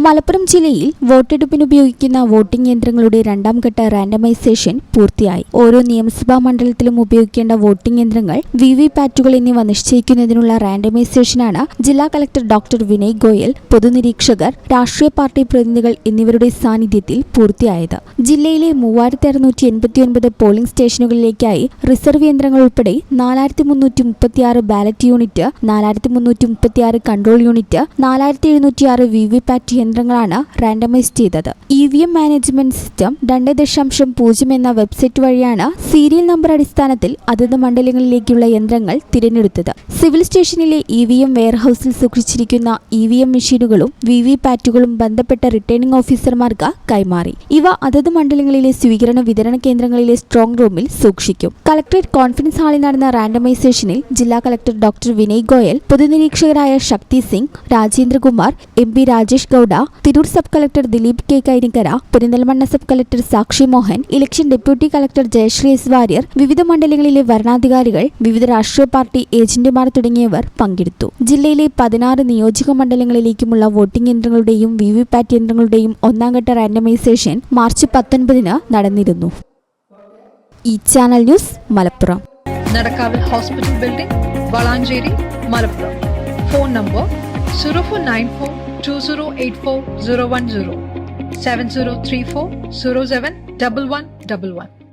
മലപ്പുറം ജില്ലയിൽ വോട്ടെടുപ്പിന് ഉപയോഗിക്കുന്ന വോട്ടിംഗ് യന്ത്രങ്ങളുടെ രണ്ടാം ഘട്ട റാൻഡമൈസേഷൻ പൂർത്തിയായി. ഓരോ നിയമസഭാ മണ്ഡലത്തിലും ഉപയോഗിക്കേണ്ട വോട്ടിംഗ് യന്ത്രങ്ങൾ, വിവിപാറ്റുകൾ എന്നിവ നിശ്ചയിക്കുന്നതിനുള്ള റാൻഡമൈസേഷനാണ് ജില്ലാ കളക്ടർ ഡോക്ടർ വിനയ് ഗോയൽ, പൊതുനിരീക്ഷകർ, രാഷ്ട്രീയ പാർട്ടി പ്രതിനിധികൾ എന്നിവരുടെ സാന്നിധ്യത്തിൽ പൂർത്തിയായത്. ജില്ലയിലെ 3689 പോളിംഗ് സ്റ്റേഷനുകളിലേക്കായി റിസർവ് യന്ത്രങ്ങൾ ഉൾപ്പെടെ 4336 ballot unit, 4336 control unit, 4706 VVPAT യന്ത്രങ്ങളാണ് റാൻഡമൈസ് ചെയ്തത്. EVM മാനേജ്മെന്റ് സിസ്റ്റം 2.0 എന്ന വെബ്സൈറ്റ് വഴിയാണ് സീരിയൽ നമ്പർ അടിസ്ഥാനത്തിൽ അതത് മണ്ഡലങ്ങളിലേക്കുള്ള യന്ത്രങ്ങൾ തിരഞ്ഞെടുത്തത്. സിവിൽ സ്റ്റേഷനിലെ EVM വെയർഹൌസിൽ സൂക്ഷിച്ചിരിക്കുന്ന EVM മെഷീനുകളും വിവിപാറ്റുകളും ബന്ധപ്പെട്ട റിട്ടേണിംഗ് ഓഫീസർമാർക്ക് കൈമാറി. ഇവ അതത് മണ്ഡലങ്ങളിലെ സ്വീകരണ വിതരണ കേന്ദ്രങ്ങളിലെ സ്ട്രോങ് റൂമിൽ സൂക്ഷിക്കും. കളക്ടറേറ്റ് കോൺഫറൻസ് ഹാളിൽ നടന്ന റാൻഡമൈസേഷനിൽ ജില്ലാ കളക്ടർ ഡോക്ടർ വിനയ് ഗോയൽ, പൊതുനിരീക്ഷകരായ Shakti Singh, Rajendrakumar, MP Rajesh Gowda, Tirur sub collector Dileep K Kainikkara, Perinthalmanna sub collector Sakshi Mohan, election deputy collector Jayasree S Warrier, വിവിധ മണ്ഡലങ്ങളിലെ വരണാധികാരികൾ, വിവിധ രാഷ്ട്രീയ പാർട്ടി ഏജന്റുമാർ തുടങ്ങിയവർ പങ്കെടുത്തു. ജില്ലയിലെ 16 നിയോജക മണ്ഡലങ്ങളിലേക്കുമുള്ള വോട്ടിംഗ് യന്ത്രങ്ങളുടെയും വിവിപാറ്റ് യന്ത്രങ്ങളുടെയും ഒന്നാംഘട്ട റാൻഡമൈസേഷൻ മാർച്ച് 19 നടന്നിരുന്നു. ഈ ചാനൽ ന്യൂസ് മലപ്പുറം. നടക്കാവിൽ hospital building, Valanchery, Malappuram. Phone number 0494208410 7034071111.